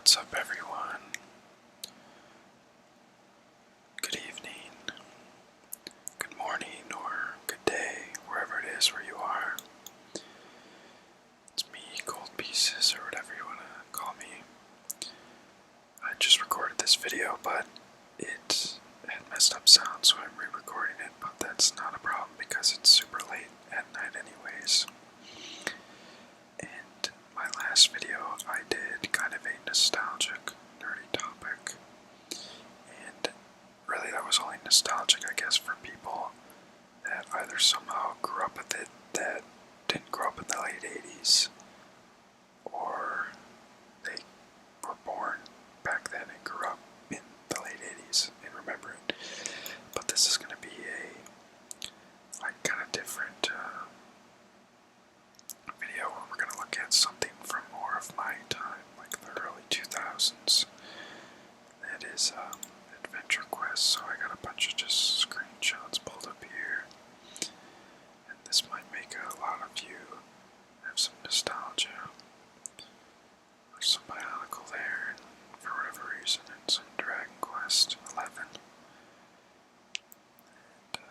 What's up, everyone? Good evening, good morning, or good day, wherever it is where you are. It's me, Cold Pieces, or whatever you want to call me. I just recorded this video, but it had messed up sound, so I'm re-recording it, but that's not a problem because it's super late at night anyways. And my last video, I did kind of a nostalgic, nerdy topic, and really that was only nostalgic, I guess, for people that either somehow grew up with it that didn't grow up in the late 80s, or they were born back then and grew up in the late 80s and remember it. But this is going to be a kind of different video where we're going to look at something from more of my time, like the early 2000s. That is Adventure Quest, so I got a bunch of just screenshots pulled up here. And this might make a lot of you have some nostalgia. There's some Bionicle there, and for whatever reason, and some Dragon Quest 11. And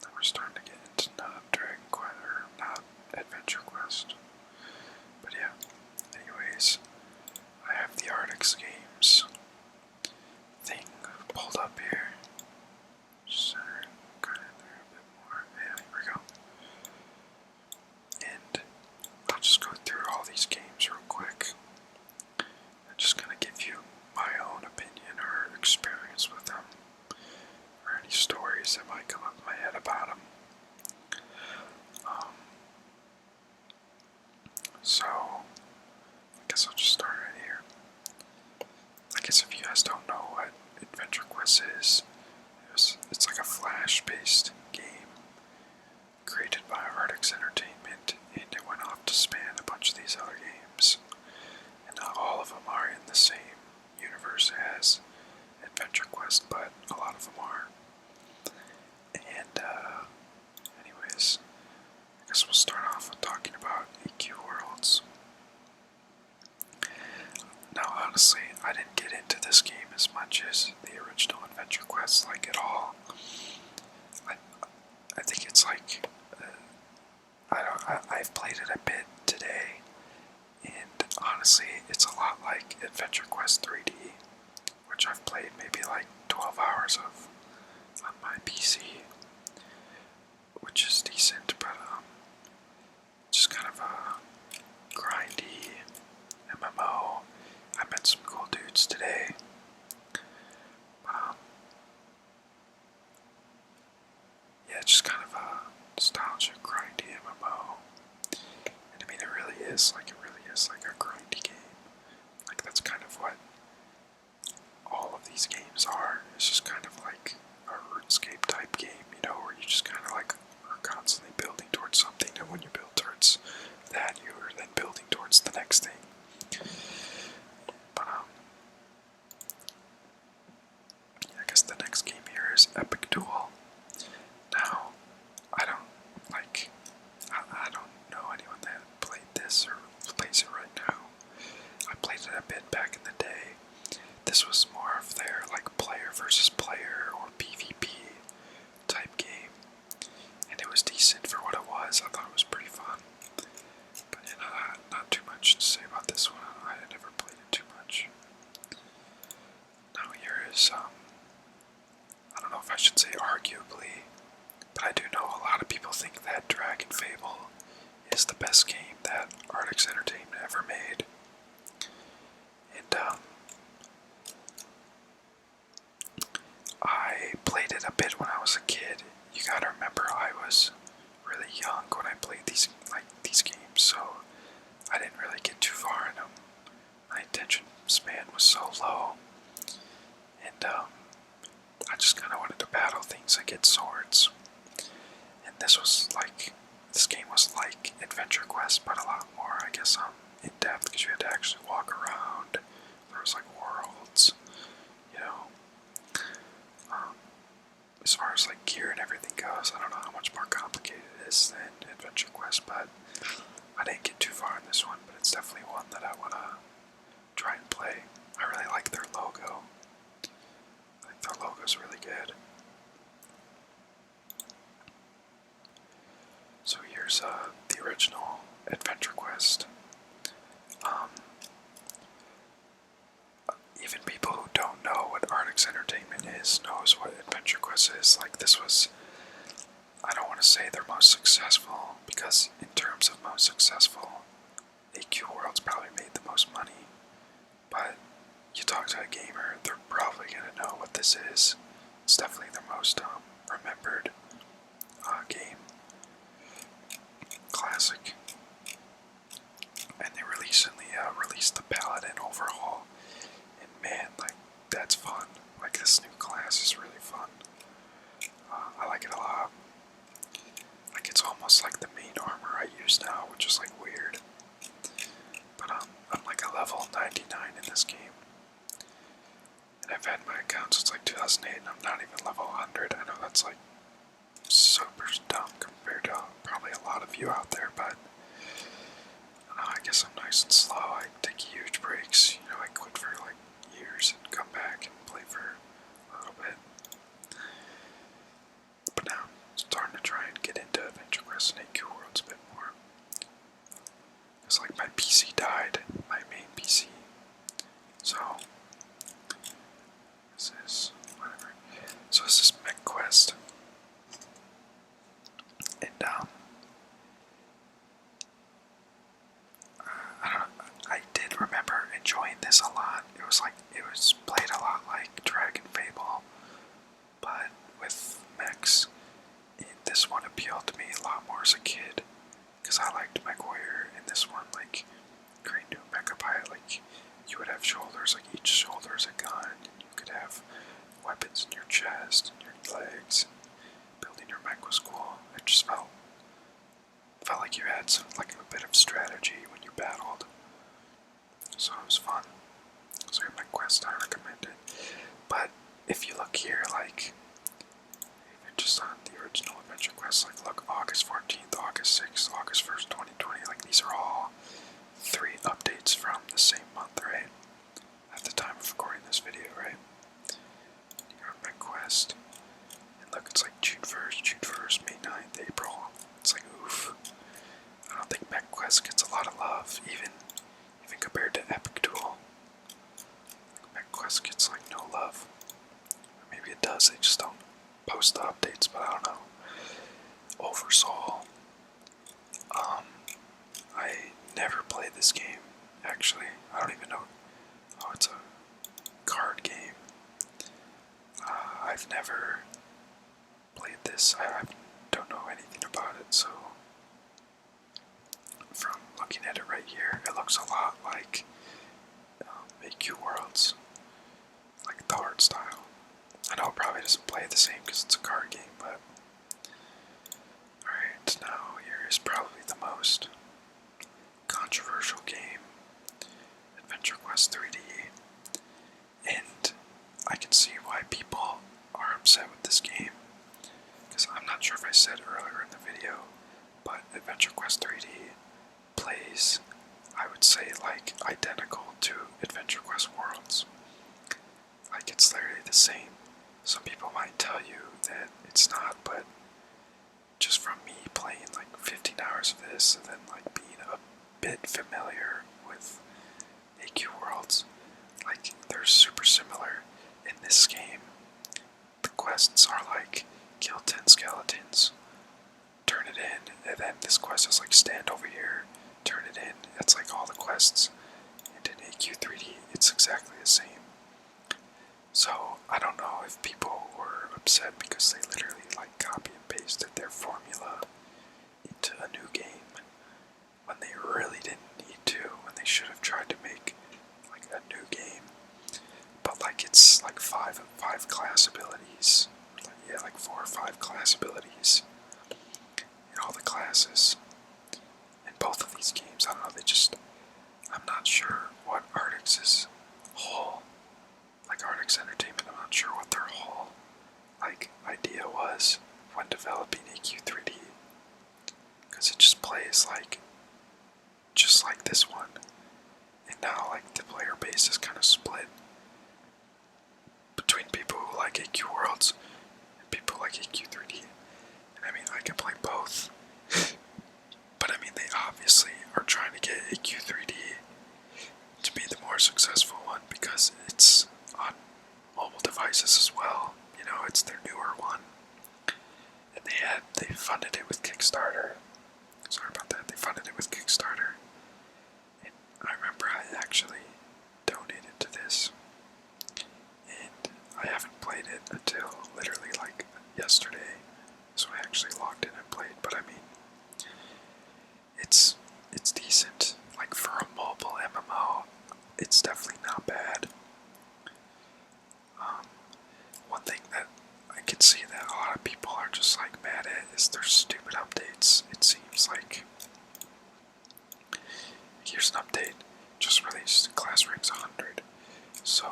now we're starting to get into not Dragon Quest, or not Adventure Quest. But yeah, anyways, I have the Artix games thing pulled up here. Center, kind of there a bit more. Yeah, here we go. And I'll just go through all these games real quick. I'm just gonna give you my own opinion or experience with them, or any stories that might come up in my head about them. So, I guess I'll just start right here. I guess if you guys don't know what Adventure Quest is, it's like a Flash-based game created by Artix Entertainment, and it went off to span a bunch of these other games. And not all of them are in the same universe as Adventure Quest, but a lot of them are. And, anyways, I guess we'll start off with talking about AQ Worlds. Now, honestly, I didn't get into this game as much as the original Adventure Quest, like at all. I think it's like, I've played it a bit today, and honestly, it's a lot like Adventure Quest 3D, which I've played maybe like 12 hours of on my PC, which is decent, but just kind of a grindy MMO. I met some cool dudes today. Yeah, just kind of a nostalgic, grindy MMO. And I mean, it really is like a grindy game. Like, that's kind of what all of these games are. It's just kind of like a RuneScape type game, you know, where you just kind of like are constantly building towards something, and when you build towards that, you are then building towards the next thing. But I guess the next game here is Epic Duel. Now, I don't know anyone that played this or plays it right now. I played it a bit back in the day. This was more of their like player versus player or PvP type game, and it was decent for what it was. I thought it was pretty fun, but you know, not too much to say about this one. I had never played it too much. Now here is I don't know if I should say arguably, but I do know a lot of people think that Dragon Fable is the best game that Artix Entertainment ever made. And I played it a bit when I was a kid. You gotta remember, I was really young when I played these games, so I didn't really get too far in them. My attention span was so low, and I just kind of wanted to battle things and get swords. And this game was like Adventure Quest, but a lot more, I guess, in depth, because you had to actually walk around. There was like worlds, you know. As far as like gear and everything goes, I don't know how much more complicated it is than Adventure Quest, but I didn't get too far in this one. But it's definitely one that I want to try and play. Quest. Even people who don't know what Artix Entertainment is knows what Adventure Quest is. Like, this was, I don't want to say they're most successful, because in terms of most successful, AQ World's probably made the most money, but you talk to a gamer, they're probably going to know what this is. It's definitely their most remembered game. Classic. And they recently released the Paladin overhaul, and man, like, that's fun. Like, this new class is really fun. I like it a lot. Like, it's almost like the main armor I use now, which is like weird. But I'm like a level 99 in this game. And I've had my account since like 2008 and I'm not even level 100. I know that's like super dumb compared to probably a lot of you out there, but I guess I'm nice and slow. I take huge breaks. You know, I quit for like years and come back and play for a little bit. But now I'm starting to try and get into Adventure Quest and AQ Worlds a bit more. Because like my PC died, my main PC. So this is whatever. So this is Mech Quest. And I did remember enjoying this a lot. It was played a lot like Dragon Fable, but with mechs. This one appealed to me a lot more as a kid, because I liked MechWarrior. In this one, like, Green New Mecha Pilot, like, you would have shoulders, like each shoulder is a gun, and you could have weapons in your chest and your legs. Building your mech was cool. It just felt like you had like a bit of strategy when you battled. So it was fun. So your Mech Quest, I recommend it. But if you look here, like, even just on the original Adventure Quest, like, look, August 14th, August 6th, August 1st, 2020, like, these are all 3 updates from the same month, right? At the time of recording this video, right? You go to Mech Quest, and look, it's like June 1st, May 9th, April. It's like, oof. I don't think Mech Quest gets a lot of love, even compared to Epic Duel. Mech Quest gets like no love. Or maybe it does, they just don't post the updates, but I don't know. Oversoul. I never played this game, actually. I don't even know. Oh, it's a card game. I've never played this. I don't know anything about it, so from looking at it right here, it looks a lot like AQ Worlds, like the art style. I know it probably doesn't play the same because it's a card game, but alright, now here is probably the most controversial game, Adventure Quest 3D, and I can see why people are upset with this game, because I'm not sure if I said earlier in the video, but Adventure Quest 3D plays, I would say, like, identical to Adventure Quest Worlds. Like, it's literally the same. Some people might tell you that it's not, but just from me playing like 15 hours of this and then like being a bit familiar with AQ Worlds, like, they're super similar. In this game, the quests are like kill 10 skeletons, turn it in, and then this quest is like stand over here, turn it in. That's like all the quests. And in AQ3D, it's exactly the same. So I don't know if people were upset because they literally like copy and pasted their formula into a new game when they really didn't need to, when they should have tried to make like a new game. But like, it's like five class abilities. Yeah, like 4 or 5 class abilities in all the classes. In both of these games, I don't know, I'm not sure what Artix's whole, like Artix Entertainment, I'm not sure what their whole, like, idea was when developing AQ3D. Because it just plays like, just like this one. And now, like, the player base is kind of split between people who like AQ Worlds and people who like AQ3D. And I mean, I can play both. But I mean, they obviously are trying to get more successful one because it's on mobile devices as well. You know, it's their newer one. And they funded it with Kickstarter. Sorry about that. They funded it with Kickstarter. And I remember I actually donated to this. And I haven't played it until literally like yesterday. So I actually logged in and played. But I mean, it's decent. Like for a mobile MMO, it's definitely not bad. One thing that I can see that a lot of people are just like mad at is their stupid updates. It seems like here's an update just released. Class ranks 100. So,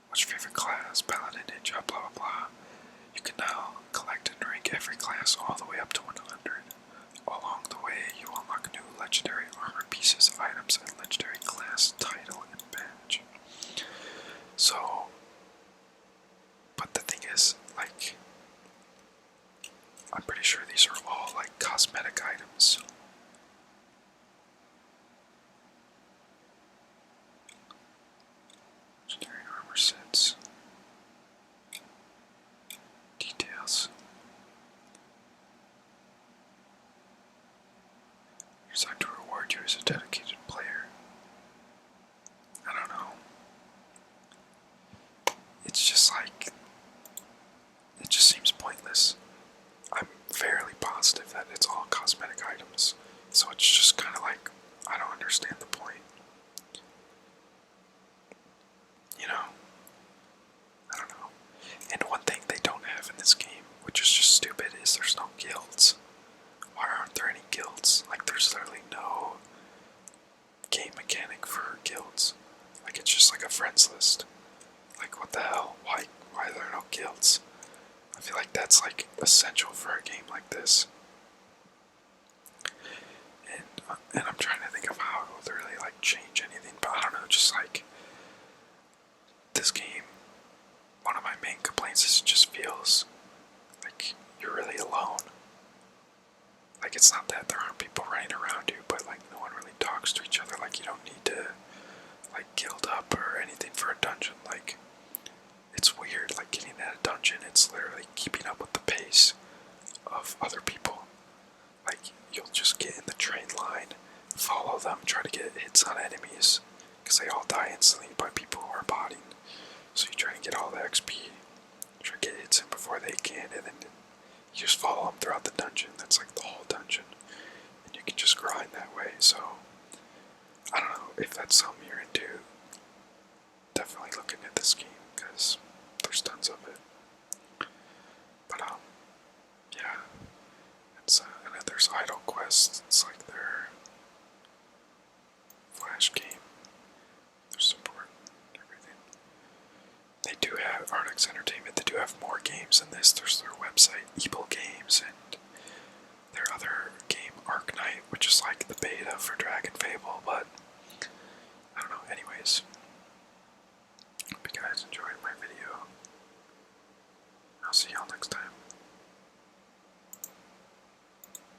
what's your favorite class? Paladin, Ninja, blah blah blah. You can now collect and rank every class all the way up to 100. Along the way, you unlock new legendary armor pieces, items, and legendary class title and badge. So, but the thing is, like, I'm pretty sure these are all like cosmetic items. Legendary armor sets. Details. Designed to reward you as a dedicated player. I don't know. It's just like, it just seems pointless. I'm fairly positive that it's all cosmetic items, so it's just kind of like, I don't understand the point. You know? I don't know. And one thing they don't have in this game, which is just stupid, is there's no guilds. Why aren't there any guilds? Like, there's literally no game mechanic for guilds. Like, it's just like a friends list. Like, what the hell? Why are there no guilds? I feel like that's like essential for a game like this. And I'm trying to think of how it would really like change anything, but I don't know, just like this game, one of my main complaints is it just feels like you're really alone. Like, it's not that there aren't people running around you, but like no one really talks to each other. Like, you don't need to like guild up or anything for a dungeon. Like, it's weird, like getting at a dungeon, it's literally keeping up with the pace of other people. Like, you'll just get in the train line, follow them, try to get hits on enemies, because they all die instantly by people who are botting. So you try to get all the XP, try to get hits in before they can, and then you just follow them throughout the dungeon. That's like the whole dungeon. And you can just grind that way, so I don't know if that's something you're into. Definitely looking at this game, because there's tons of it. But yeah, it's and then there's idle quests.